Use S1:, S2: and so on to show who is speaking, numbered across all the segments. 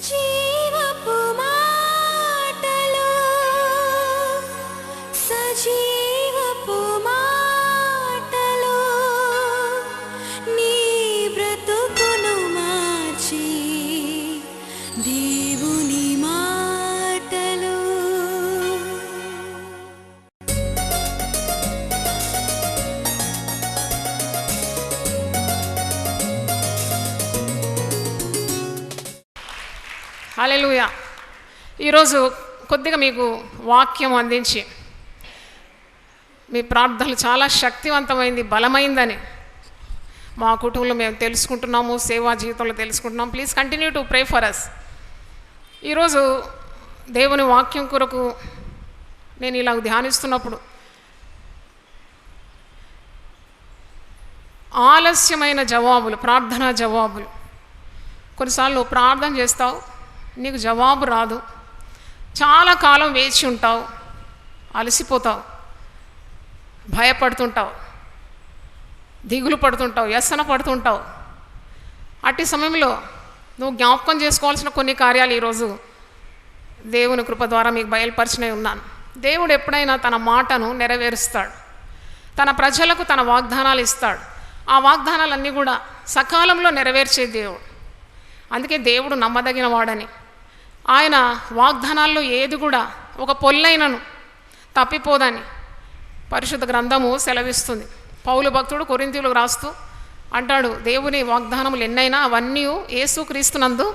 S1: జీవపు మాటలు సజీవపు మాటలు నీ బ్రతుకును మార్చి దేవుని మాటలు.
S2: హల్లెలూయా. ఈరోజు కొద్దిగా మీకు వాక్యం అందించి మీ ప్రార్థనలు చాలా శక్తివంతమైంది, బలమైందని మా కుటుంబంలో మేము తెలుసుకుంటున్నాము, సేవా జీవితంలో తెలుసుకుంటున్నాం. Please continue to pray for us. ఈరోజు దేవుని వాక్యం కొరకు నేను ఇలా ధ్యానిస్తున్నప్పుడు ఆలస్యమైన జవాబులు, ప్రార్థనా జవాబులు. కొన్నిసార్లు నువ్వు ప్రార్థన చేస్తావు, నీకు జవాబు రాదు, చాలా కాలం వేచి ఉంటావు, అలసిపోతావు, భయపడుతుంటావు, దిగులు పడుతుంటావు, వ్యసన పడుతుంటావు. అట్టి సమయంలో నువ్వు జ్ఞాపకం చేసుకోవాల్సిన కొన్ని కార్యాలు ఈరోజు దేవుని కృప ద్వారా మీకు బయలుపరిచినవి ఉన్నాను. దేవుడు ఎప్పుడైనా తన మాటను నెరవేరుస్తాడు, తన ప్రజలకు తన వాగ్దానాలు ఇస్తాడు. ఆ వాగ్దానాలన్నీ కూడా సకాలంలో నెరవేర్చే దేవుడు. అందుకే దేవుడు నమ్మదగిన వాడని, ఆయన వాగ్దానాల్లో ఏది కూడా ఒక పొల్లైనను తప్పిపోదని పరిశుద్ధ గ్రంథము సెలవిస్తుంది. పౌలు భక్తుడు కొరింథీయులకు రాస్తూ అంటాడు, దేవుని వాగ్దానములు ఎన్నైనా అవన్నీ యేసుక్రీస్తునందు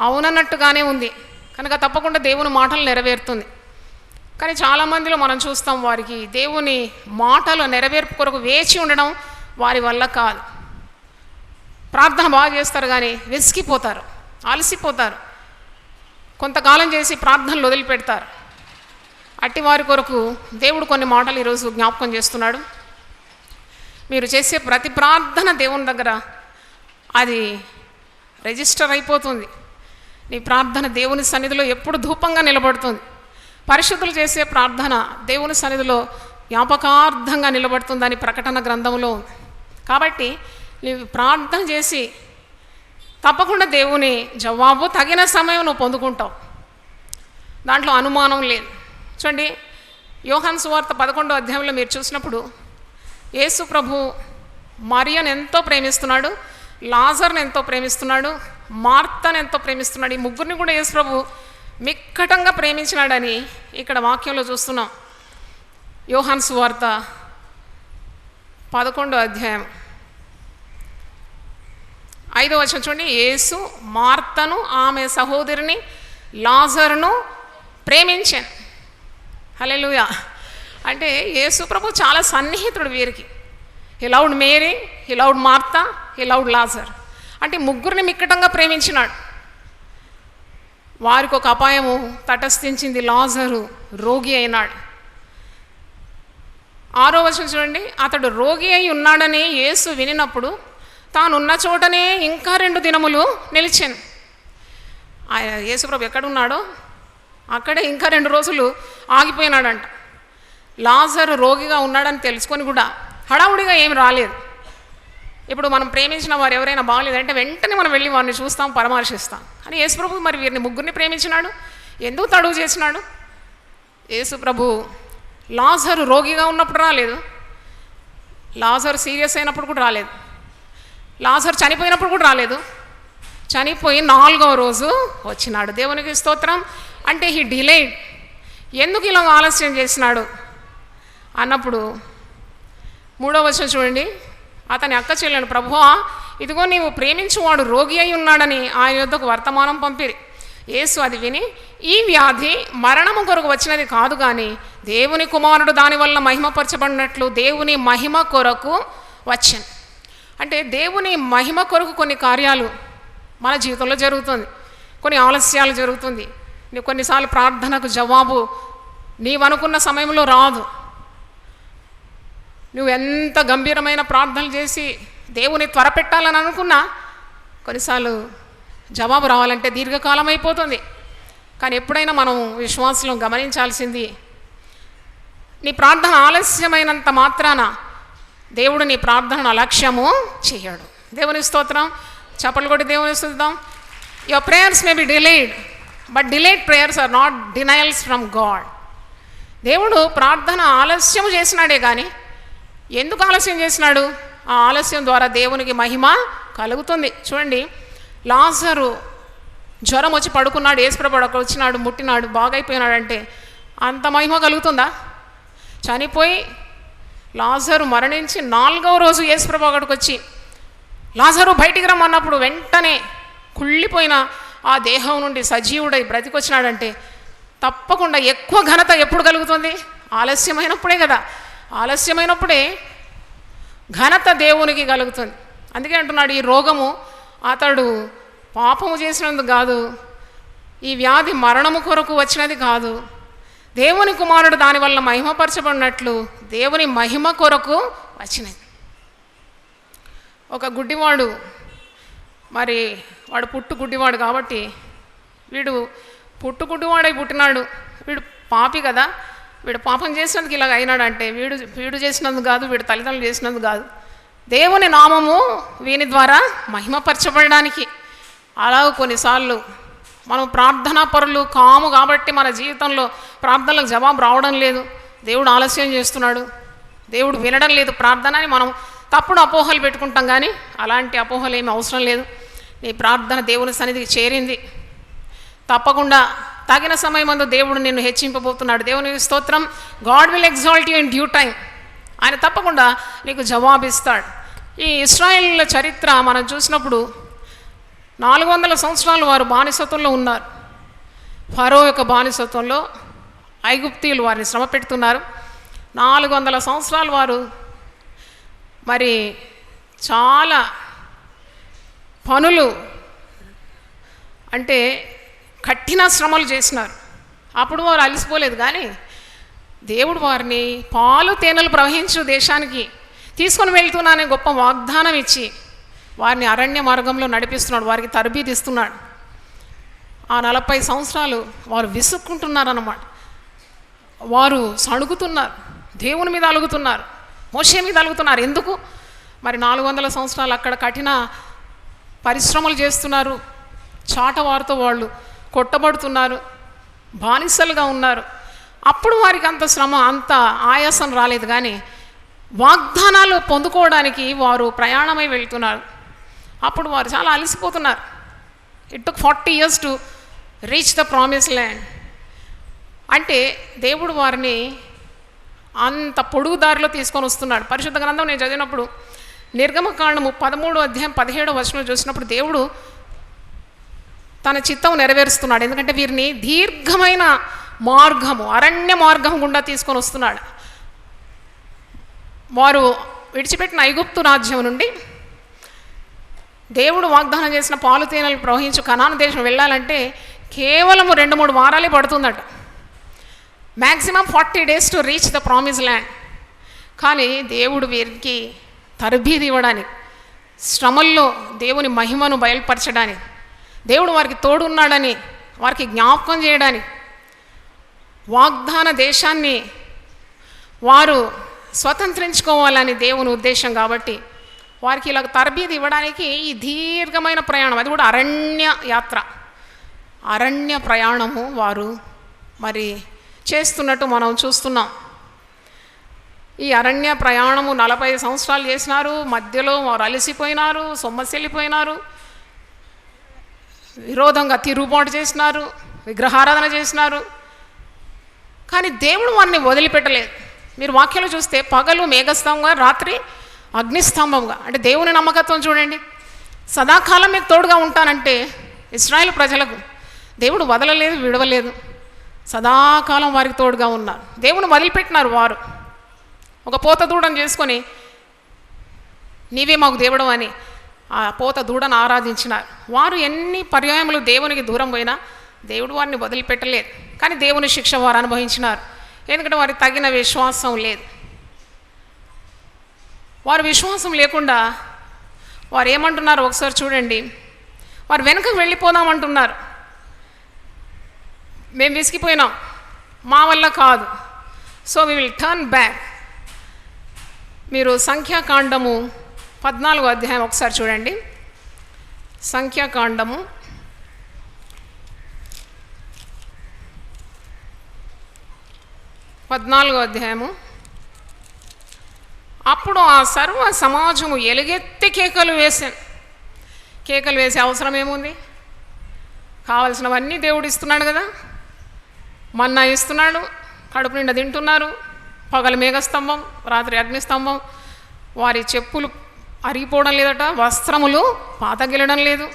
S2: అవునన్నట్టుగానే ఉంది కనుక తప్పకుండా దేవుని మాటలు నెరవేరుతుంది. కానీ చాలామందిలో మనం చూస్తాం, వారికి దేవుని మాటలు నెరవేర్పు కొరకు వేచి ఉండడం వారి వల్ల కాదు. ప్రార్థన బాగా చేస్తారు కానీ విసిగిపోతారు, అలసిపోతారు, కొంతకాలం చేసి ప్రార్థనలు వదిలిపెడతారు. అట్టి వారి కొరకు దేవుడు కొన్ని మాటలు ఈరోజు జ్ఞాపకం చేస్తున్నాడు. మీరు చేసే ప్రతి ప్రార్థన దేవుని దగ్గర అది రిజిస్టర్ అయిపోతుంది. నీ ప్రార్థన దేవుని సన్నిధిలో ఎప్పుడు ధూపంగా నిలబడుతుంది. పరిశుద్ధులు చేసే ప్రార్థన దేవుని సన్నిధిలో జ్ఞాపకార్థంగా నిలబడుతుందని ప్రకటన గ్రంథంలో. కాబట్టి నీవు ప్రార్థన చేసి తప్పకుండా దేవుని జవాబు తగిన సమయం నువ్వు పొందుకుంటావు, దాంట్లో అనుమానం లేదు. చూడండి, యోహాను సువార్త 11వ అధ్యాయంలో మీరు చూసినప్పుడు యేసు ప్రభు మరియను ఎంతో ప్రేమిస్తున్నాడు, లాజర్ను ఎంతో ప్రేమిస్తున్నాడు, మార్తను ఎంతో ప్రేమిస్తున్నాడు. ఈ ముగ్గురిని కూడా యేసు ప్రభు మిక్కటంగా ప్రేమించినాడని ఇక్కడ వాక్యంలో చూస్తున్నాం. యోహాను సువార్త 11వ అధ్యాయం 5వ వచనం చూడండి. యేసు మార్తను ఆమె సహోదరిని లాజరును ప్రేమించాను. హల్లెలూయా. అంటే యేసు ప్రభు చాలా సన్నిహితుడు వీరికి. హి లవ్డ్ మేరీ, హి లవ్డ్ మార్తా, హి లవ్డ్ లాజర్. అంటే ముగ్గురిని మిక్కటంగా ప్రేమించినాడు. వారికి ఒక అపాయము తటస్థించింది, లాజరు రోగి అయినాడు. 6వ వచనం చూడండి. అతడు రోగి అయి ఉన్నాడని యేసు వినినప్పుడు తానున్న చోటనే ఇంకా 2 దినములు నిలిచాను. ఆయన యేసుప్రభు ఎక్కడున్నాడో అక్కడే ఇంకా 2 రోజులు ఆగిపోయినాడంట. లాజరు రోగిగా ఉన్నాడని తెలుసుకొని కూడా హడావుడిగా ఏం రాలేదు. ఇప్పుడు మనం ప్రేమించిన వారు ఎవరైనా బాగలేదంటే వెంటనే మనం వెళ్ళి వారిని చూస్తాం, పరామర్శిస్తాం. కానీ యేసుప్రభు మరి వీరిని ముగ్గురిని ప్రేమించినాడు, ఎందుకు తడువు చేసినాడు? యేసుప్రభు లాజరు రోగిగా ఉన్నప్పుడు రాలేదు, లాజరు సీరియస్ అయినప్పుడు కూడా రాలేదు, లాజరు చనిపోయినప్పుడు కూడా రాలేదు, చనిపోయి 4వ రోజు వచ్చినాడు. దేవునికి స్తోత్రం. అంటే హీ డిలేడ్. ఎందుకు ఇలా ఆలస్యం చేసినాడు అన్నప్పుడు 3వ వచనం చూడండి. అతని అక్క చెల్లెలు, ప్రభువా ఇదిగో నీవు ప్రేమించువాడు రోగి అయి ఉన్నాడని ఆయన యొద్దకు వర్తమానం పంపిరి. యేసు అది విని, ఈ వ్యాధి మరణము కొరకు వచ్చినది కాదు కానీ దేవుని కుమారుడు దానివల్ల మహిమపరచబడినట్లు దేవుని మహిమ కొరకు వచ్చాను. అంటే దేవుని మహిమ కొరకు కొన్ని కార్యాలు మన జీవితంలో జరుగుతుంది, కొన్ని ఆలస్యాలు జరుగుతుంది. నీవు కొన్నిసార్లు ప్రార్థనకు జవాబు నీవనుకున్న సమయంలో రాదు. నువ్వు ఎంత గంభీరమైన ప్రార్థనలు చేసి దేవుని త్వరపెట్టాలని అనుకున్నా కొన్నిసార్లు జవాబు రావాలంటే దీర్ఘకాలం అయిపోతుంది. కానీ ఎప్పుడైనా మనం విశ్వాసంలో గమనించాల్సింది, నీ ప్రార్థన ఆలస్యమైనంత మాత్రాన దేవుడు నీ ప్రార్థనను అలక్ష్యము చేయడు. దేవుని స్తోత్రం. చప్పట్లు కొట్టి దేవుని స్తుతిద్దాం. Your prayers may be delayed, but delayed prayers are not denials from God. దేవుడు ప్రార్థన ఆలస్యం చేసినాడే కానీ ఎందుకు ఆలస్యం చేసినాడు? ఆ ఆలస్యం ద్వారా దేవునికి మహిమ కలుగుతుంది. చూడండి, లాజరు జ్వరం వచ్చి పడుకున్నాడు, యేసుప్రభువు అక్కడ వచ్చినాడు, ముట్టినాడు, బాగైపోయినాడంటే అంత మహిమ కలుగుతుందా? చనిపోయి లాజరు మరణించి 4వ రోజు యేసుప్రభువు అక్కడికి వచ్చి లాజరు బయటికి రమ్మన్నప్పుడు వెంటనే కుళ్ళిపోయిన ఆ దేహం నుండి సజీవుడై బ్రతికొచ్చినాడంటే తప్పకుండా ఎక్కువ ఘనత ఎప్పుడు కలుగుతుంది? ఆలస్యమైనప్పుడే కదా. ఆలస్యమైనప్పుడే ఘనత దేవునికి కలుగుతుంది. అందుకే అంటున్నాడు, ఈ రోగము అతడు పాపము చేసినందుకు కాదు, ఈ వ్యాధి మరణము కొరకు వచ్చినది కాదు, దేవుని కుమారుడు దానివల్ల మహిమపరచబడినట్లు దేవుని మహిమ కొరకు వచ్చినది. ఒక గుడ్డివాడు, మరి వాడు పుట్టు గుడ్డివాడు కాబట్టి వీడు పుట్టు గుడ్డివాడై పుట్టినాడు, వీడు పాపి కదా, వీడు పాపం చేసినందుకు ఇలాగ అయినాడంటే వీడు చేసినందుకు కాదు, వీడు తల్లిదండ్రులు చేసినందుకు కాదు, దేవుని నామము వీని ద్వారా మహిమపరచబడడానికి. అలా కొన్నిసార్లు మనం ప్రార్థనా పరులు కాము కాబట్టి మన జీవితంలో ప్రార్థనలకు జవాబు రావడం లేదు, దేవుడు ఆలస్యం చేస్తున్నాడు, దేవుడు వినడం లేదు ప్రార్థన అని మనం తప్పుడు అపోహలు పెట్టుకుంటాం. కానీ అలాంటి అపోహలు ఏమి అవసరం లేదు. నీ ప్రార్థన దేవుని సన్నిధికి చేరింది, తప్పకుండా తగిన సమయమందు దేవుడు నిన్ను హెచ్చింపబోతున్నాడు. దేవునికి స్తోత్రం. God will exalt you in due time. ఆయన తప్పకుండా నీకు జవాబిస్తాడు. ఈ ఇశ్రాయేలీయుల చరిత్ర మనం చూసినప్పుడు 400 సంవత్సరాలు వారు బానిసత్వంలో ఉన్నారు. ఫరో యొక్క బానిసత్వంలో ఐగుప్తీయులు వారిని శ్రమ పెడుతున్నారు. 400 సంవత్సరాలు వారు మరి చాలా పనులు అంటే కఠిన శ్రమలు చేసినారు. అప్పుడు వారు అలసిపోలేదు. కానీ దేవుడు వారిని పాలు తేనెలు ప్రవహించు దేశానికి తీసుకొని వెళ్తున్నానని గొప్ప వాగ్దానం ఇచ్చి వారిని అరణ్య మార్గంలో నడిపిస్తున్నాడు, వారికి తరబీదు ఇస్తున్నాడు. ఆ 40 సంవత్సరాలు వారు విసుక్కుంటున్నారన్నమాట. వారు సణుగుతున్నారు, దేవుని మీద అలుగుతున్నారు, మోషే మీద అలుగుతున్నారు. ఎందుకు? మరి 400 సంవత్సరాలు అక్కడ కఠిన పరిశ్రమలు చేస్తున్నారు, చాటవారితో వాళ్ళు కొట్టబడుతున్నారు, బానిసలుగా ఉన్నారు. అప్పుడు వారికి అంత శ్రమ, అంత ఆయాసం రాలేదు. కానీ వాగ్దానాలు పొందుకోవడానికి వారు ప్రయాణమై వెళ్తున్నారు. అప్పుడు వారు చాలా అలసిపోతున్నారు. It took 40 years to reach the promise land. అంటే దేవుడు వారిని అంత పొడుగు దారిలో తీసుకొని వస్తున్నాడు. పరిశుద్ధ గ్రంథం నేను చదివినప్పుడు నిర్గమకాండము 13వ అధ్యాయం 17వ వచనం చూసినప్పుడు దేవుడు తన చిత్తం నెరవేరుస్తున్నాడు. ఎందుకంటే వీరిని దీర్ఘమైన మార్గము, అరణ్య మార్గం గుండా తీసుకొని వస్తున్నాడు. వారు విడిచిపెట్టిన ఐగుప్తు రాజ్యం నుండి దేవుడు వాగ్దానం చేసిన పాలు తేనెలు ప్రవహించు కనాను దేశం వెళ్ళాలంటే కేవలం 2-3 వారాలే పడుతుందట. Maximum 40 days to reach the promise land. కానీ దేవుడు వీరికి తరబీదు ఇవ్వడానికి, శ్రమల్లో దేవుని మహిమను బయలుపరచడానికి, దేవుడు వారికి తోడున్నాడని వారికి జ్ఞాపకం చేయడానికి, వాగ్దాన దేశాన్ని వారు స్వతంత్రించుకోవాలని దేవుని ఉద్దేశం కాబట్టి వారికి ఇలా తరబీదు ఇవ్వడానికి ఈ దీర్ఘమైన ప్రయాణం, అది కూడా అరణ్య యాత్ర, అరణ్య ప్రయాణము వారు మరి చేస్తున్నట్టు మనం చూస్తున్నాం. ఈ అరణ్య ప్రయాణము 40 సంవత్సరాలు చేసినారు. మధ్యలో వారు అలసిపోయినారు, సొమ్మసిల్లిపోయినారు, విరోధంగా తిరుగుబాటు చేసినారు, విగ్రహారాధన చేసినారు. కానీ దేవుడు వారిని వదిలిపెట్టలేదు. మీరు వాక్యాలు చూస్తే పగలు మేఘస్తంభంగా, రాత్రి అగ్నిస్తంభంగా. అంటే దేవుని నమ్మకత్వం చూడండి. సదాకాలం మీకు తోడుగా ఉంటానంటే ఇశ్రాయేలు ప్రజలకు దేవుడు వదలలేదు, విడవలేదు, సదాకాలం వారికి తోడుగా ఉన్నారు. దేవుని వదిలిపెట్టినారు. వారు ఒక పోత దూడను చేసుకొని నీవే మాకు దేవుడు అని ఆ పోత దూడను ఆరాధించినారు. వారు ఎన్ని పర్యాయములు దేవునికి దూరం పోయినా దేవుడు వారిని వదిలిపెట్టలేదు. కానీ దేవుని శిక్ష వారు అనుభవించినారు. ఎందుకంటే వారికి తగిన విశ్వాసం లేదు. వారు విశ్వాసం లేకుండా వారు ఏమంటున్నారు ఒకసారి చూడండి. వారు వెనుకకు వెళ్ళిపోదామంటున్నారు. మేము విసిగిపోయినాం, మా వల్ల కాదు, so we will turn back. మీరు సంఖ్యాకాండము 14వ అధ్యాయం ఒకసారి చూడండి. సంఖ్యాకాండము 14వ అధ్యాయము. అప్పుడు ఆ సర్వ సమాజము ఎలుగెత్తి కేకలు వేశాను. కేకలు వేసే అవసరం ఏముంది? కావలసినవన్నీ దేవుడు ఇస్తున్నాడు కదా. మన్నా ఇస్తున్నాడు, కడుపు నిండా తింటున్నారు. పగలు మేఘస్తంభం, రాత్రి అగ్నిస్తంభం. వారి చెప్పులు అరిగిపోవడం లేదట, వస్త్రములు పాతగిలడం లేదు.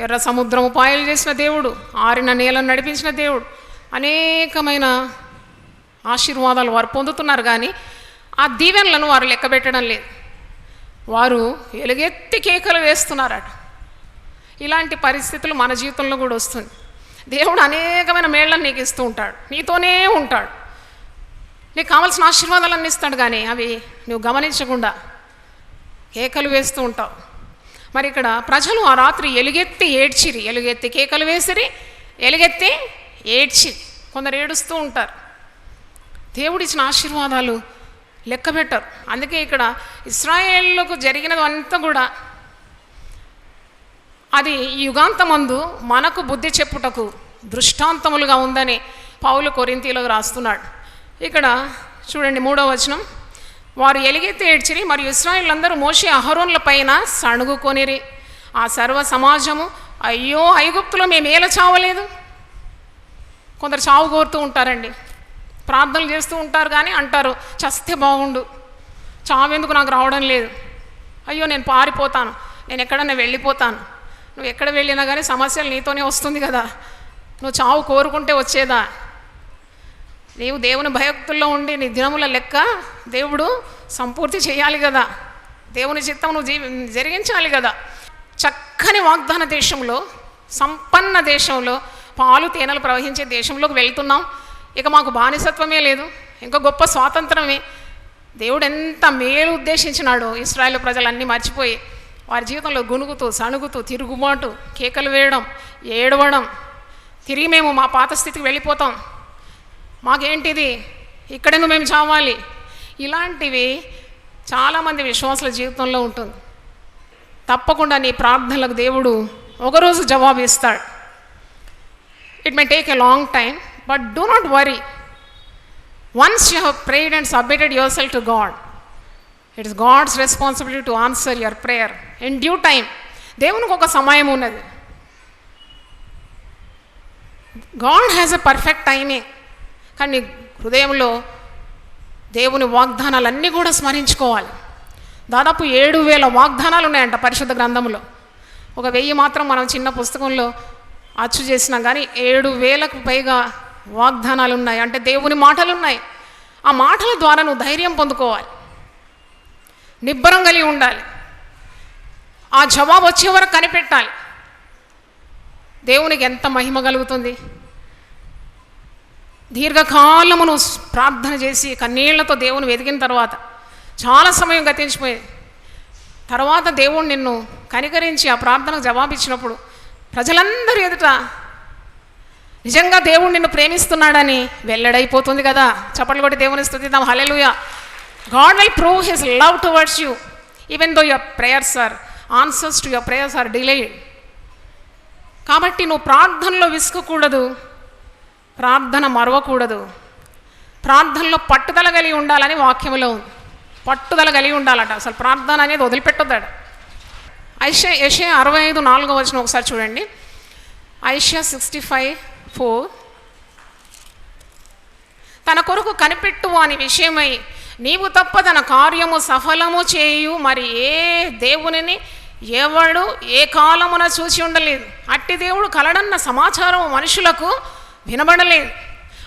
S2: ఎర్ర సముద్రము పాయలు చేసిన దేవుడు, ఆరిన నేలను నడిపించిన దేవుడు. అనేకమైన ఆశీర్వాదాలు వారు పొందుతున్నారు, కానీ ఆ దీవెనలను వారు లెక్క పెట్టడం లేదు. వారు ఎలుగెత్తి కేకలు వేస్తున్నారట. ఇలాంటి పరిస్థితులు మన జీవితంలో కూడా వస్తుంది. దేవుడు అనేకమైన మేళ్ళను నీకు ఇస్తూ ఉంటాడు, నీతోనే ఉంటాడు, నీకు కావాల్సిన ఆశీర్వాదాలన్నీ ఇస్తాడు, కానీ అవి నువ్వు గమనించకుండా కేకలు వేస్తూ ఉంటావు. మరి ఇక్కడ ప్రజలు ఆ రాత్రి ఎలుగెత్తి ఏడ్చిరి, ఎలుగెత్తి కేకలు వేసిరి, ఎలుగెత్తి ఏడ్చి. కొందరు ఏడుస్తూ ఉంటారు. దేవుడిచ్చిన ఆశీర్వాదాలు లెక్క పెట్టరు. అందుకే ఇక్కడ ఇశ్రాయేలుకు జరిగినది అంతా కూడా అది యుగాంతమందు మనకు బుద్ధి చెప్పుటకు దృష్టాంతములుగా ఉందని పౌలు కొరింథీయులకు రాస్తున్నాడు. ఇక్కడ చూడండి 3వ వచనం. వారు ఎలుగెత్తి ఏడ్చిరి, మరియు ఇశ్రాయేలులందరూ మోషే అహరోన్ల పైన సణుగుకొనిరి. ఆ సర్వ సమాజము, అయ్యో ఐగుప్తులో మేము ఏల చావలేదు. కొందరు చావు కోరుతూ ఉంటారండి, ప్రార్థనలు చేస్తూ ఉంటారు, కానీ అంటారు చస్తే బాగుండు, చావెందుకు నాకు రావడం లేదు, అయ్యో నేను పారిపోతాను, నేను ఎక్కడన్నా వెళ్ళిపోతాను. నువ్వు ఎక్కడ వెళ్ళినా కానీ సమస్యలు నీతోనే వస్తుంది కదా. నువ్వు చావు కోరుకుంటే వచ్చేదా? నీవు దేవుని భయభక్తుల్లో ఉండి నీ దినముల లెక్క దేవుడు సంపూర్తి చేయాలి కదా. దేవుని చిత్తం నువ్వు జరిగించాలి కదా. చక్కని వాగ్దాన దేశంలో, సంపన్న దేశంలో, పాలు తేనెలు ప్రవహించే దేశంలోకి వెళ్తున్నాం. ఇక మాకు బానిసత్వమే లేదు, ఇంకా గొప్ప స్వాతంత్రమే. దేవుడు ఎంత మేలు ఉద్దేశించినాడో ఇశ్రాయేలు ప్రజలన్నీ మర్చిపోయి వారి జీవితంలో గునుగుతూ సణుగుతూ తిరుగుబాటు, కేకలు వేయడం, ఏడవడం, తిరిగి మేము మా పాత స్థితికి వెళ్ళిపోతాం, మాకేంటిది, ఇక్కడెందుకు మేము చావాలి. ఇలాంటివి చాలామంది విశ్వాసుల జీవితంలో ఉంటుంది. తప్పకుండా నీ ప్రార్థనలకు దేవుడు ఒకరోజు జవాబు ఇస్తాడు. It may take a long time, but do not worry. Once you have prayed and submitted yourself to God, it is God's responsibility to answer your prayer in due time. దేవునికి ఒక సమయం ఉన్నది. God has a perfect timing. కానీ హృదయంలో దేవుని వాగ్దానాలన్నీ కూడా స్మరించుకోవాలి. దాదాపు 7,000 వాగ్దానాలు ఉన్నాయంట పరిశుద్ధ గ్రంథంలో. 1,000 మాత్రం మనం చిన్న పుస్తకంలో అచ్చు చేసినాం, కానీ 7,000కు పైగా వాగ్దానాలు ఉన్నాయి. అంటే దేవుని మాటలు ఉన్నాయి. ఆ మాటల ద్వారా నువ్వు ధైర్యం పొందుకోవాలి, నిబ్బరం కలిగి ఉండాలి, ఆ జవాబు వచ్చే వరకు కనిపెట్టాలి. దేవునికి ఎంత మహిమ కలుగుతుంది. దీర్ఘకాలము నువ్వు ప్రార్థన చేసి కన్నీళ్లతో దేవుని వెతికిన తర్వాత చాలా సమయం గతించిపోయేది. తర్వాత దేవుడు నిన్ను కనికరించి ఆ ప్రార్థనకు జవాబిచ్చినప్పుడు ప్రజలందరూ ఎదుట నిజంగా దేవుడు నిన్ను ప్రేమిస్తున్నాడని వెల్లడైపోతుంది కదా. చప్పట్లు కొట్టి దేవుని స్తుతిద్దాం. హల్లెలూయా. God will prove his love towards you even though your prayers are answers to your prayers are delayed. కాబట్టి నువ్వు ప్రార్థనలో విసుకకూడదు, ప్రార్థన మరవకూడదు, ప్రార్థనలో పట్టుదల కలిగి ఉండాలని వాక్యంలో ఉంది. పట్టుదల కలిగి ఉండాలట, అసలు ప్రార్థన అనేది వదిలిపెట్టొద్దట. యెషయా 65:4 వచనం ఒకసారి చూడండి. యెషయా 65:4. తన కొరకు కనిపెట్టు అని విషయమై నీవు తప్ప తన కార్యము సఫలము చేయు మరి ఏ దేవునిని ఎవడు ఏ కాలమున చూసి ఉండలేదు. అట్టి దేవుడు కలడన్న సమాచారం మనుషులకు వినబడలేదు,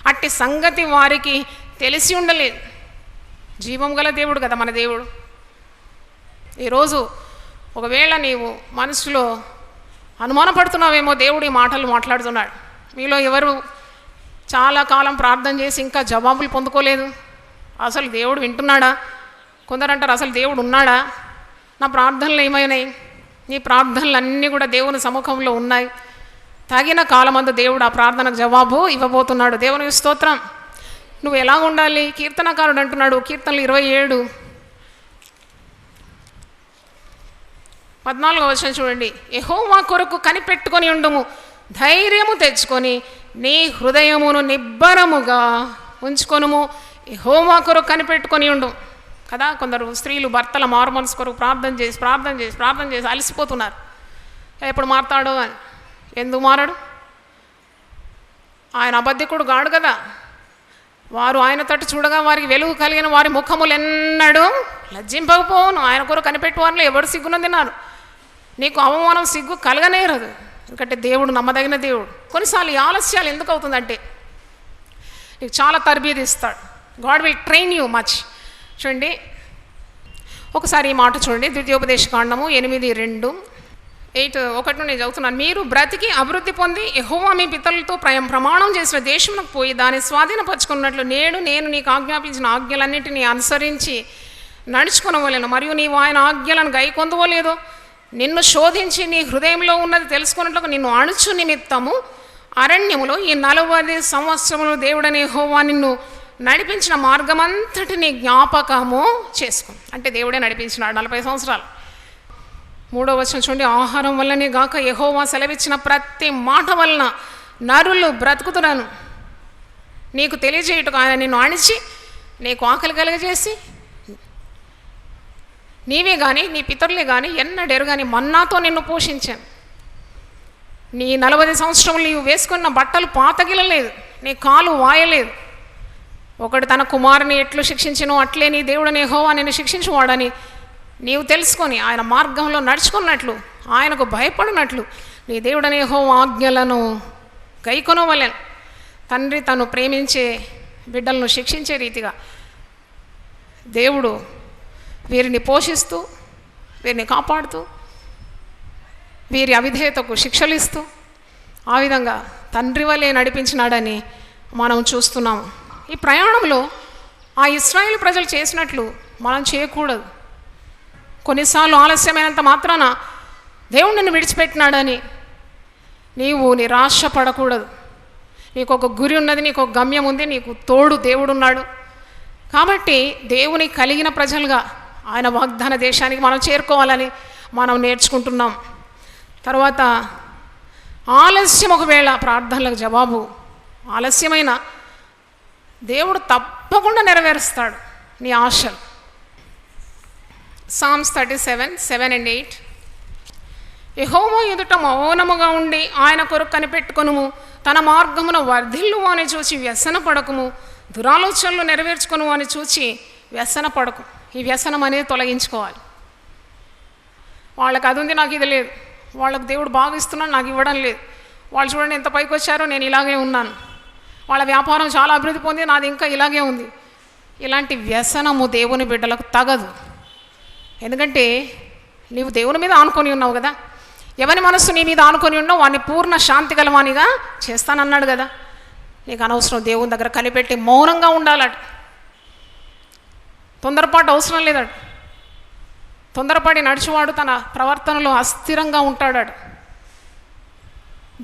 S2: అట్టి సంగతి వారికి తెలిసి ఉండలేదు. జీవం గల దేవుడు కదా మన దేవుడు. ఈరోజు ఒకవేళ నీవు మనసులో అనుమానపడుతున్నావేమో, దేవుడు ఈ మాటలు మాట్లాడుతున్నాడు. మీలో ఎవరు చాలా కాలం ప్రార్థన చేసి ఇంకా జవాబులు పొందుకోలేదు? అసలు దేవుడు వింటున్నాడా? కొందరు అంటారు అసలు దేవుడు ఉన్నాడా? నా ప్రార్థనలు ఏమైనాయి? నీ ప్రార్థనలు అన్నీ కూడా దేవుని సముఖంలో ఉన్నాయి. తగిన కాలమందు దేవుడు ఆ ప్రార్థనకు జవాబు ఇవ్వబోతున్నాడు. దేవునికి స్తోత్రం. నువ్వు ఎలా ఉండాలి? కీర్తనకారుడు అంటున్నాడు, కీర్తనలు 27:14 వచనం చూడండి. యెహోవా కొరకు కనిపెట్టుకొని ఉండుము, ధైర్యము తెచ్చుకొని నీ హృదయమును నిబ్బరముగా ఉంచుకొనుము. యెహోవా కొరకు కనిపెట్టుకొని ఉండు కదా. కొందరు స్త్రీలు భర్తల మారుమనసు కొరకు ప్రార్థన చేసి అలసిపోతున్నారు. ఎప్పుడు మారతాడో అని. ఎందుకు మారడు? ఆయన అబద్ధికుడు గాడు కదా. వారు ఆయన తట్టు చూడగా వారికి వెలుగు కలిగిన వారి ముఖములు ఎన్నడూ లజ్జింపకపోవును. ఆయన కొరకు కనిపెట్టు వారిలో ఎవరు సిగ్గునందినారు. నీకు అవమానం సిగ్గు కలగనేరదు, ఎందుకంటే దేవుడు నమ్మదగిన దేవుడు. కొన్నిసార్లు ఈ ఆలస్యాలు ఎందుకు అవుతుందంటే నీకు చాలా తరబీదు ఇస్తాడు. God will train you much. చూడండి ఒకసారి ఈ మాట చూడండి, ద్వితీయోపదేశకాండము 8:2-8 నేను చదువుతున్నాను. మీరు బ్రతికి అభివృద్ధి పొంది యెహోవా మీ పితరులతో ప్రమాణం చేసిన దేశంలోకి పోయి దాన్ని స్వాధీనపరచుకున్నట్లు నేను నీకు ఆజ్ఞాపించిన ఆజ్ఞలన్నింటినీ అనుసరించి నడుచుకునవలేను. మరియు నీవు ఆయన ఆజ్ఞలను గైకొందవలేదో నిన్ను శోధించి నీ హృదయంలో ఉన్నది తెలుసుకున్నట్లుగా నిన్ను అణుచు నిమిత్తము అరణ్యములో ఈ 40 సంవత్సరములు దేవుడని యెహోవా నిన్ను నడిపించిన మార్గమంతటిని జ్ఞాపకము చేసుకో. అంటే దేవుడే నడిపించినాడు 40 సంవత్సరాలు. 3వ వచనం చూడండి, ఆహారం వల్లనే గాక యెహోవా సెలవిచ్చిన ప్రతి మాట వలన నరులు బ్రతుకుతున్నాను. నీకు తెలియజేయుటకు ఆయన నిన్ను అణిచి నీకు ఆకలి కలుగజేసి నీవే కానీ నీ పితరులే కానీ ఎన్నడెరు కానీ మన్నాతో నిన్ను పోషించాను. నీ 40 సంవత్సరములు నీవు వేసుకున్న బట్టలు పాతగిలలేదు, నీ కాలు వాయలేదు. ఒకడు తన కుమారుని ఎట్లు శిక్షించినో అట్లే నీ దేవుడని యెహోవా నిన్ను శిక్షించువాడని నీవు తెలుసుకొని ఆయన మార్గంలో నడుచుకున్నట్లు ఆయనకు భయపడినట్లు నీ దేవుడని యెహోవా ఆజ్ఞలను గైకొనవలెను. తండ్రి తను ప్రేమించే బిడ్డలను శిక్షించే రీతిగా దేవుడు వీరిని పోషిస్తూ వీరిని కాపాడుతూ వీరి అవిధేయతకు శిక్షలు ఇస్తూ ఆ విధంగా తండ్రి వలె నడిపించినాడని మనం చూస్తున్నాం. ఈ ప్రయాణంలో ఆ ఇశ్రాయేలు ప్రజలు చేసినట్లు మనం చేయకూడదు. కొన్నిసార్లు ఆలస్యమైనంత మాత్రాన దేవుడు నిన్ను విడిచిపెట్టినాడని నీవు నిరాశపడకూడదు. నీకు ఒక గురి ఉన్నది, నీకు ఒక గమ్యం ఉంది, నీకు తోడు దేవుడున్నాడు. కాబట్టి దేవుని కలిగిన ప్రజలుగా ఆయన వాగ్దాన దేశానికి మనం చేరుకోవాలని మనం నేర్చుకుంటున్నాం. తర్వాత ఆలస్యం, ఒకవేళ ప్రార్థనలకు జవాబు ఆలస్యమైన దేవుడు తప్పకుండా నెరవేరుస్తాడు నీ ఆశలు. Psalms 37:7-8 యెహోవా ఎదుట మౌనముగా ఉండి ఆయన కొరకు కనిపెట్టుకొనుము. తన మార్గమున వర్ధిల్లు అని చూచి వ్యసన పడకుము. దురాలోచనలు నెరవేర్చుకొను అని చూచి వ్యసన పడకు. ఈ వ్యసనం అనేది తొలగించుకోవాలి. వాళ్ళకి అది ఉంది, నాకు ఇది లేదు. వాళ్ళకు దేవుడు బాగా ఇస్తున్నాడు, నాకు ఇవ్వడం లేదు. వాళ్ళు చూడండి ఎంత పైకి వచ్చారో, నేను ఇలాగే ఉన్నాను. వాళ్ళ వ్యాపారం చాలా అభివృద్ధి పొంది, నాది ఇంకా ఇలాగే ఉంది. ఇలాంటి వ్యసనము దేవుని బిడ్డలకు తగదు. ఎందుకంటే నీవు దేవుని మీద ఆనుకొని ఉన్నావు కదా. ఎవరి మనస్సు నీ మీద ఆనుకొని ఉన్నావు వాడిని పూర్ణ శాంతి గలవానిగా చేస్తానన్నాడు కదా. నీకు అనవసరం దేవుని దగ్గర కనిపెట్టి మౌనంగా ఉండాలట. తొందరపాటు అవసరం లేదట. తొందరపడి నడిచేవాడు తన ప్రవర్తనలో అస్థిరంగా ఉంటాడట.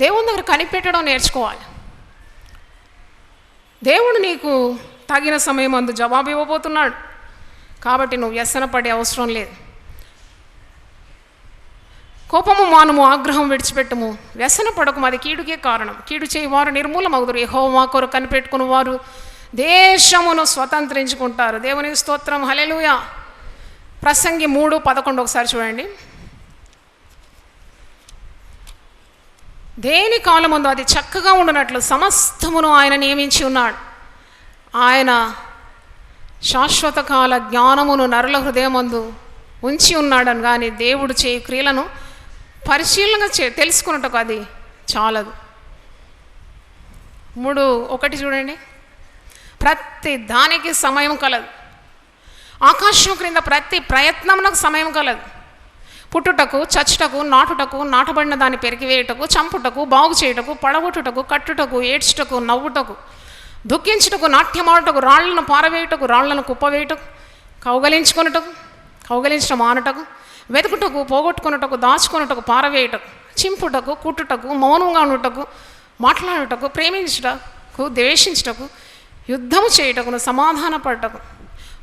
S2: దేవుని దగ్గర కనిపెట్టడం నేర్చుకోవాలి. దేవుడు నీకు తగిన సమయం అందు జవాబు ఇవ్వబోతున్నాడు. కాబట్టి నువ్వు వ్యసన పడే అవసరం లేదు. కోపము మానుము, ఆగ్రహం విడిచిపెట్టుము, వ్యసన పడకము, అది కీడుకే కారణం. కీడు చేయవారు నిర్మూలమగుదురు. యెహోవా కొరకు కనిపెట్టుకుని వారు దేశమును స్వతంత్రించుకుంటారు. దేవునికి స్తోత్రం, హల్లెలూయా. ప్రసంగి 3:11 ఒకసారి చూడండి. దేని కాలముందు అది చక్కగా ఉండునట్లు సమస్తమును ఆయన నియమించి ఉన్నాడు. ఆయన శాశ్వత కాల జ్ఞానమును నరుల హృదయమందు ఉంచి ఉన్నాడని కానీ దేవుడు చేయు క్రియలను పరిశీలన తెలుసుకున్నట్టుకు అది చాలదు. 3:1 చూడండి. ప్రతి దానికి సమయం కలదు. ఆకాశం క్రింద ప్రతి ప్రయత్నమునకు సమయం కలదు. పుట్టుటకు, చచ్చుటకు, నాటుటకు, నాటబడిన దాన్ని పెరిగివేయుటకు, చంపుటకు, బాగు చేయుటకు, పడగొట్టుటకు, కట్టుటకు, ఏడ్చుటకు, నవ్వుటకు, దుఃఖించుటకు, నాట్యమాడుటకు, రాళ్లను పారవేయుటకు, రాళ్లను కుప్పవేయుటకు, కౌగలించుకొనుటకు, కౌగలించడం మానుటకు, వెతుకుటకు, పోగొట్టుకొనుటకు, దాచుకొనుటకు, పారవేయుటకు, చింపుటకు, కుట్టుటకు, మౌనంగా ఉండుటకు, మాట్లాడుటకు, ప్రేమించుటకు, ద్వేషించుటకు, యుద్ధము చేయుటకును, సమాధాన పడటకు,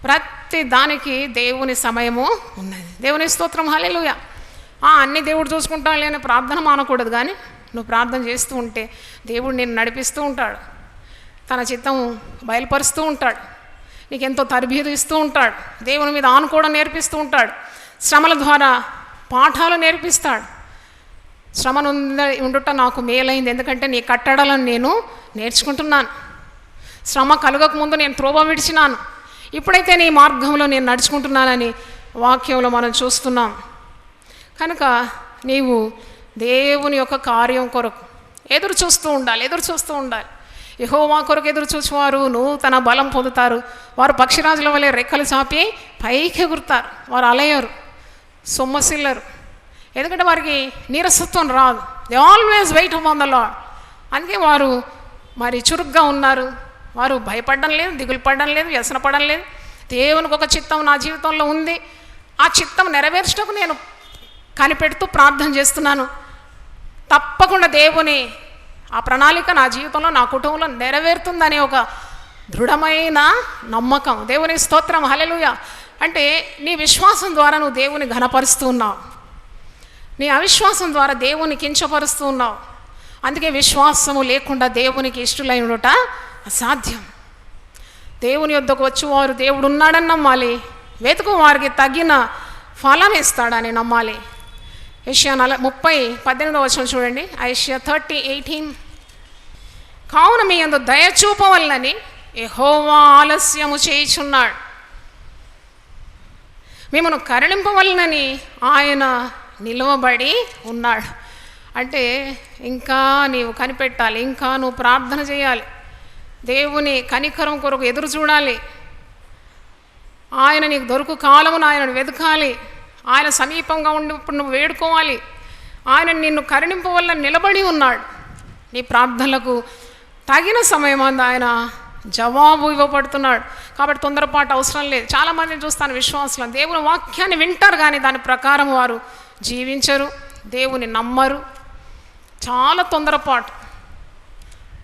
S2: ప్రతి దానికి దేవుని సమయము ఉన్నది. దేవుని స్తోత్రం, హల్లెలూయా. అన్ని దేవుడు చూసుకుంటాను లేని ప్రార్థన మానకూడదు. కానీ నువ్వు ప్రార్థన చేస్తూ ఉంటే దేవుడు నిన్ను నడిపిస్తూ ఉంటాడు, తన చిత్తం బయలుపరుస్తూ ఉంటాడు. నీకెంతో తరబీదు ఇస్తూ ఉంటాడు. దేవుని మీద ఆనుకోవడం నేర్పిస్తూ ఉంటాడు. శ్రమల ద్వారా పాఠాలు నేర్పిస్తాడు. శ్రమను ఉండుట నాకు మేలైంది, ఎందుకంటే నీ కట్టడలను నేను నేర్చుకుంటున్నాను. శ్రమ కలగకముందు నేను త్రోవ విడిచినాను, ఇప్పుడైతే నీ మార్గంలో నేను నడుచుకుంటున్నానని వాక్యంలో మనం చూస్తున్నాం. కనుక నీవు దేవుని యొక్క కార్యం కొరకు ఎదురు చూస్తూ ఉండాలి. యెహోవా కొరకు ఎదురు చూసేవారు నూతన బలం పొందుతారు. వారు పక్షిరాజుల వలె రెక్కలు చాపి పైకి ఎగురుతారు. వారు అలయరు, సొమ్మసిల్లరు, ఎందుకంటే వారికి నీరసత్వం రాదు. They always wait upon the Lord. అందుకే వారు మరి చురుగ్గా ఉన్నారు. వారు భయపడడం లేదు, దిగులు పడడం లేదు, వ్యసన పడడం లేదు. దేవునికి ఒక చిత్తం నా జీవితంలో ఉంది, ఆ చిత్తం నెరవేర్చటకు నేను కనిపెడుతూ ప్రార్థన చేస్తున్నాను. తప్పకుండా దేవుని ఆ ప్రణాళిక నా జీవితంలో, నా కుటుంబంలో నెరవేరుతుందనే ఒక దృఢమైన నమ్మకం. దేవుని స్తోత్రం, హల్లెలూయా. అంటే నీ విశ్వాసం ద్వారా నువ్వు దేవుని ఘనపరుస్తూ ఉన్నావు, నీ అవిశ్వాసం ద్వారా దేవుని కించపరుస్తూ ఉన్నావు. అందుకే విశ్వాసము లేకుండా దేవునికి ఇష్టలై ఉండట అసాధ్యం. దేవుని యొద్దకు వచ్చేవారు దేవుడు ఉన్నాడని నమ్మాలి, వెతుకు వారికి తగిన ఫలం ఇస్తాడని నమ్మాలి. యెషయా 30:18 చూడండి. యెషయా 30:18. కావున మీ యందు దయ చూపవలనని యెహోవా ఆలస్యము చేయుచున్నాడు, మిమ్మను కరుణింపవలనని ఆయన నిలువబడి ఉన్నాడు. అంటే ఇంకా నీవు కనిపెట్టాలి, ఇంకా నువ్వు ప్రార్థన చేయాలి, దేవుని కనికరం కొరకు ఎదురు చూడాలి. ఆయన నీకు దొరుకు కాలమున ఆయనను వెతకాలి. ఆయన సమీపంగా ఉన్నప్పుడు నువ్వు వేడుకోవాలి. ఆయన నిన్ను కరుణింపవల్ల నిలబడి ఉన్నాడు. నీ ప్రార్థనలకు తగిన సమయం అందు ఆయన జవాబు ఇవ్వబడుతున్నాడు. కాబట్టి తొందరపాటు అవసరం లేదు. చాలామందిని చూస్తాను, విశ్వాసులను దేవుని వాక్యాన్ని వింటారు కానీ దాని ప్రకారం వారు జీవించరు, దేవుని నమ్మరు. చాలా తొందరపాటు.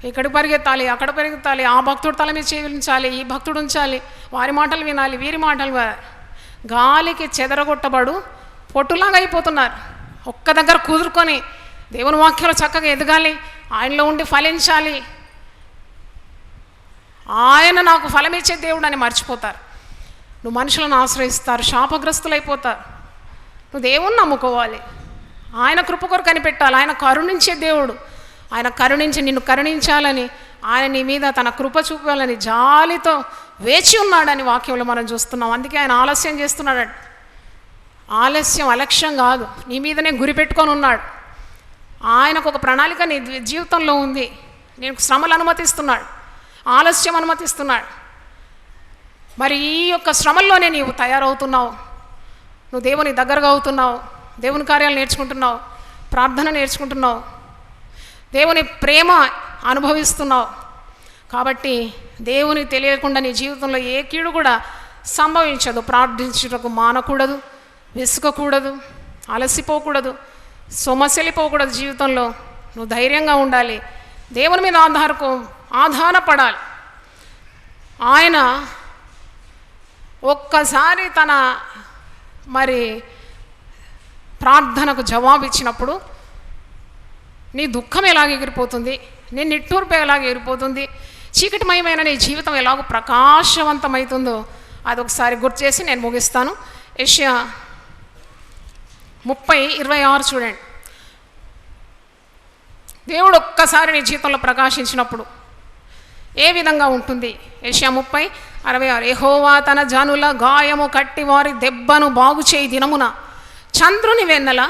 S2: ఇక్కడికి పరిగెత్తాలి, అక్కడ పరిగెత్తాలి, ఆ భక్తుడు తల మీద చేయించాలి, ఈ భక్తుడు ఉంచాలి, వారి మాటలు వినాలి, వీరి మాటలు గాలికి చెదరగొట్టబడు పొట్టులాగా అయిపోతున్నారు. ఒక్క దగ్గర కుదురుకొని దేవుని వాక్యంలో చక్కగా ఎదగాలి, ఆయనలో ఉండి ఫలించాలి, ఆయన నాకు ఫలమిచ్చే దేవుడు అని మర్చిపోతారు. నువ్వు మనుషులను ఆశ్రయిస్తారు, శాపగ్రస్తులైపోతారు. నువ్వు దేవుణ్ణి నమ్ముకోవాలి, ఆయన కృప కొరకు కనిపెట్టాలి. ఆయన కరుణించే దేవుడు, ఆయన కరుణించి నిన్ను కరుణించాలని, ఆయన నీ మీద తన కృప చూపాలని జాలితో వేచి ఉన్నాడని వాక్యంలో మనం చూస్తున్నాం. అందుకే ఆయన ఆలస్యం చేస్తున్నాడు. ఆలస్యం అలక్ష్యం కాదు, నీ మీదనే గురి పెట్టుకొని ఉన్నాడు. ఆయనకు ఒక ప్రణాళిక నీ జీవితంలో ఉంది. నేను శ్రమలు అనుమతిస్తున్నాడు, ఆలస్యం అనుమతిస్తున్నాడు. మరి ఈ యొక్క శ్రమల్లోనే నీవు తయారవుతున్నావు, నువ్వు దేవుని దగ్గరగా అవుతున్నావు, దేవుని కార్యాలు నేర్చుకుంటున్నావు, ప్రార్థన నేర్చుకుంటున్నావు, దేవుని ప్రేమ అనుభవిస్తున్నావు. కాబట్టి దేవునికి తెలియకుండా నీ జీవితంలో ఏ కీడు కూడా సంభవించదు. ప్రార్థించుటకు మానకూడదు, విసుగకూడదు, అలసిపోకూడదు, సొమసెలిపోకూడదు. జీవితంలో నువ్వు ధైర్యంగా ఉండాలి, దేవుని మీద ఆధారపడాలి. ఆయన ఒక్కసారి తన మరి ప్రార్థనకు జవాబు ఇచ్చినప్పుడు నీ దుఃఖం ఎలాగ ఎగిరిపోతుంది, నీ నిట్టూర్పు ఎలాగ ఎగిరిపోతుంది, చీకటిమయమైన నీ జీవితం ఎలాగో ప్రకాశవంతమవుతుందో అదొకసారి గుర్తు చేసి నేను ముగిస్తాను. యెషయా 30:26 చూడండి. దేవుడు ఒక్కసారి నీ జీవితంలో ప్రకాశించినప్పుడు ఏ విధంగా ఉంటుంది? యెషయా 30:66. యెహోవా తన జనుల గాయము కట్టి వారి దెబ్బను బాగు చేయి దినమున చంద్రుని వెన్నెల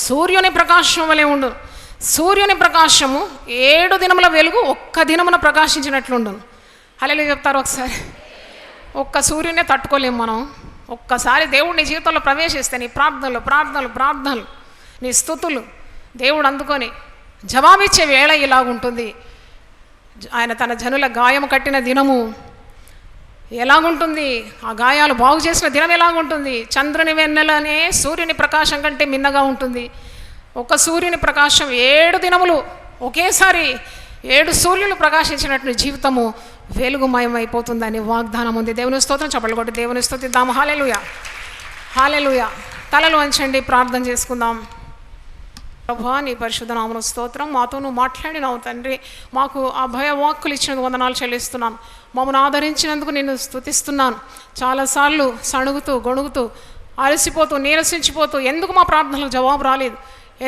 S2: సూర్యుని ప్రకాశం వలె ఉండు. సూర్యుని ప్రకాశము 7 దినముల వెలుగు ఒక్క దినమున ప్రకాశించినట్లుండును. హల్లెలూయా చెప్తారు ఒకసారి. ఒక్క సూర్యునే తట్టుకోలేము మనం. ఒక్కసారి దేవుడు నీ జీవితంలో ప్రవేశిస్తే నీ ప్రార్థనలు నీ స్తుతులు దేవుడు అందుకొని జవాబిచ్చే వేళ ఇలాగుంటుంది. ఆయన తన జనుల గాయము కట్టిన దినము ఎలాగుంటుంది, ఆ గాయాలు బాగు చేసిన దినం ఎలాగుంటుంది? చంద్రుని వెన్నెలనే సూర్యుని ప్రకాశం కంటే మిన్నగా ఉంటుంది. ఒక సూర్యుని ప్రకాశం 7 దినములు ఒకేసారి 7 సూర్యులు ప్రకాశించినట్టు జీవితము వెలుగుమయమైపోతుందని వాగ్దానం ఉంది. దేవుని స్తోత్రం. చప్పట్లు కొట్టి దేవుని స్తుతిద్దాం. హల్లెలూయా, హల్లెలూయా. తలలు వంచండి, ప్రార్థన చేసుకుందాం. ప్రభా నీ పరిశుద్ధ నామమున స్తోత్రం. మాతో నువ్వు మాట్లాడినావు తండ్రి. మాకు ఆ భయ వాక్కులు ఇచ్చినందుకు వందనాలు చెల్లిస్తున్నాను. మమ్మల్ని ఆదరించినందుకు నేను స్తుతిస్తున్నాను. చాలాసార్లు సణుగుతూ గొణుగుతూ అలసిపోతూ నీరసించిపోతూ ఎందుకు మా ప్రార్థనలకు జవాబు రాలేదు,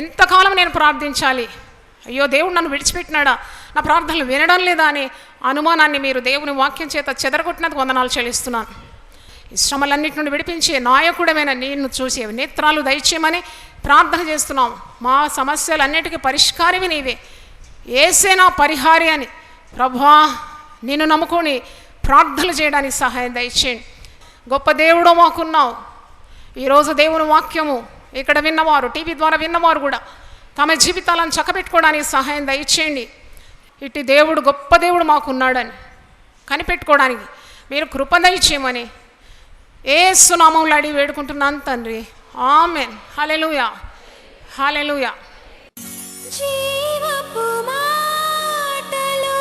S2: ఎంతకాలం నేను ప్రార్థించాలి, అయ్యో దేవుడు నన్ను విడిచిపెట్టినాడా, నా ప్రార్థనలు వినడం లేదా అనే అనుమానాన్ని మీరు దేవుని వాక్యం చేత చెదరగొట్టినందుకు వందనాలు చెల్లిస్తున్నాను. ఈ శ్రమలన్నిటి నుండి విడిపించే నాయకుడమైన నిన్ను చూసి నేత్రాలు దయచేయమని ప్రార్థన చేస్తున్నాం. మా సమస్యలన్నిటికీ పరిష్కారమే నీవే, ఏసే నా పరిహారి అని ప్రభా నిన్ను నమ్ముకొని ప్రార్థనలు చేయడానికి సహాయం దయచేయండి. గొప్ప దేవుడో మాకున్నావు. ఈరోజు దేవుని వాక్యము ఇక్కడ విన్నవారు, టీవీ ద్వారా విన్నవారు కూడా తమ జీవితాలను చక్కబెట్టుకోవడానికి సహాయం దయచేయండి. ఇటు దేవుడు గొప్ప దేవుడు మాకున్నాడని కనిపెట్టుకోవడానికి మీరు కృప దయచేయమని యేసు నామములో అడిగి వేడుకుంటున్నాను తండ్రి. ఆమేన్. హల్లెలూయా, హల్లెలూయా.
S1: జీవపు మాటలు,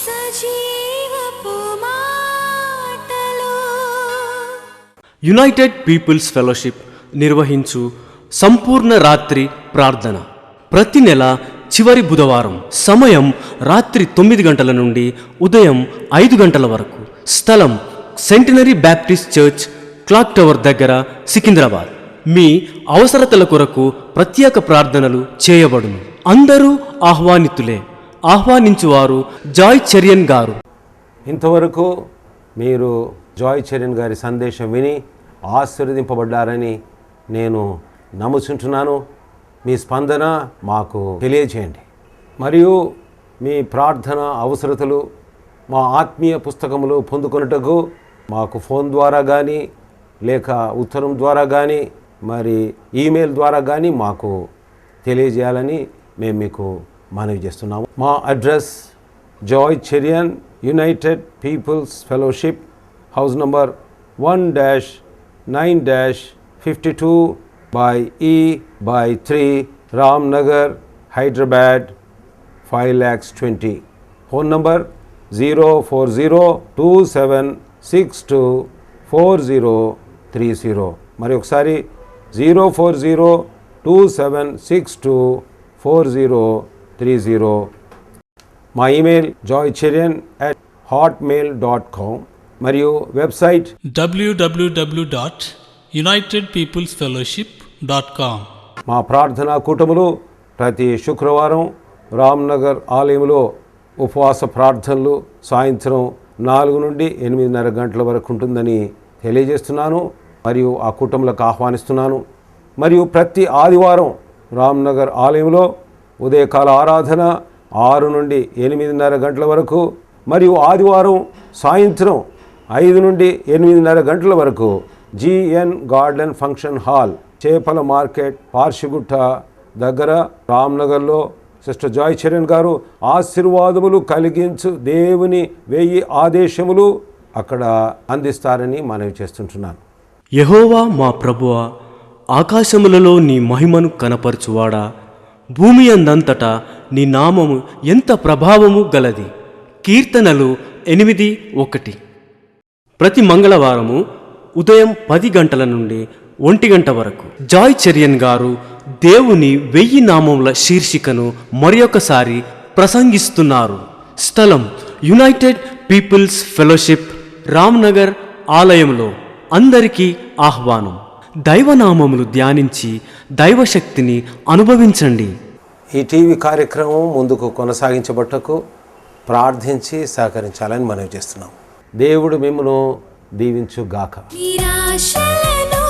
S1: సజీవపు మాటలు.
S3: యునైటెడ్ పీపుల్స్ ఫెలోషిప్ నిర్వహించు సంపూర్ణ రాత్రి ప్రార్థన ప్రతి నెల చివరి బుధవారం. సమయం రాత్రి 9 గంటల నుండి ఉదయం 5 గంటల వరకు. స్థలం centenary Baptist church, clock tower దగ్గర, సికింద్రాబాద్. మీ అవసరతల కొరకు ప్రత్యేక ప్రార్థనలు చేయబడును. అందరూ ఆహ్వానితులే. ఆహ్వానించువారు జాయ్ చెరియన్ గారు.
S4: ఇంతవరకు మీరు జాయ్ చెరియన్ గారి సందేశం విని ఆశీర్వదింపబడ్డారని నేను నమ్ముచుంటున్నాను. మీ స్పందన మాకు తెలియజేయండి. మరియు మీ ప్రార్థన అవసరతలు మా ఆత్మీయ పుస్తకములు పొందుకొనుటకు మాకు ఫోన్ ద్వారా కానీ లేక ఉత్తరం ద్వారా కానీ మరి ఈమెయిల్ ద్వారా కానీ మాకు తెలియజేయాలని మేము మీకు మనవి చేస్తున్నాము. మా address Joy Cherian, United Peoples Fellowship, house number 1-9-52 by E by 3, Ramnagar, Hyderabad 5,20,000. Phone number 04027624030. మరి ఒకసారి 04027624030. మా ఈమెయిల్ joycherian@hotmail.com మరియు వెబ్సైట్
S5: www.unitedpeoplesfellowship.com.
S4: మా ప్రార్థనా కూటములు ప్రతి శుక్రవారం రామ్నగర్ ఆలయంలో ఉపవాస ప్రార్థనలు సాయంత్రం 4 నుండి 8:30 గంటల వరకు ఉంటుందని తెలియజేస్తున్నాను మరియు ఆ కూటములకు ఆహ్వానిస్తున్నాను. మరియు ప్రతి ఆదివారం రామ్నగర్ ఆలయంలో ఉదయకాల ఆరాధన 6 నుండి 8:30 గంటల వరకు మరియు ఆదివారం సాయంత్రం 5 నుండి 8:30 గంటల వరకు జిఎన్ గార్డెన్ ఫంక్షన్ హాల్, చేపల మార్కెట్, పార్షిగుట్ట దగ్గర, రామ్నగర్లో సిస్టర్ జాయ్ చెరియన్ గారు ఆశీర్వాదములు కలిగించు దేవుని 1000 ఆదేశములు అక్కడ అందిస్తారని మనవి చేస్తుంటున్నాను.
S3: యెహోవా మా ప్రభువా, ఆకాశములలో నీ మహిమను కనపరచువాడా, భూమి అందంతటా నీ నామము ఎంత ప్రభావము గలది. కీర్తనలు 8:1. ప్రతి మంగళవారము ఉదయం 10 గంటల నుండి 1 గంట వరకు జాయ్ చెరియన్ గారు దేవుని 1000 నామముల శీర్షికను మరొకసారి ప్రసంగిస్తున్నారు. స్థలం యునైటెడ్ పీపుల్స్ ఫెలోషిప్, రామ్నగర్ ఆలయంలో. అందరికీ ఆహ్వానం. దైవనామములు ధ్యానించి దైవశక్తిని అనుభవించండి.
S4: ఈ టీవీ కార్యక్రమం ముందుకు కొనసాగించబట్టకు ప్రార్థించి సహకరించాలని మనవి చేస్తున్నాం. దేవుడు మిమ్మల్ని దీవించుగాక.
S1: నిరాశలను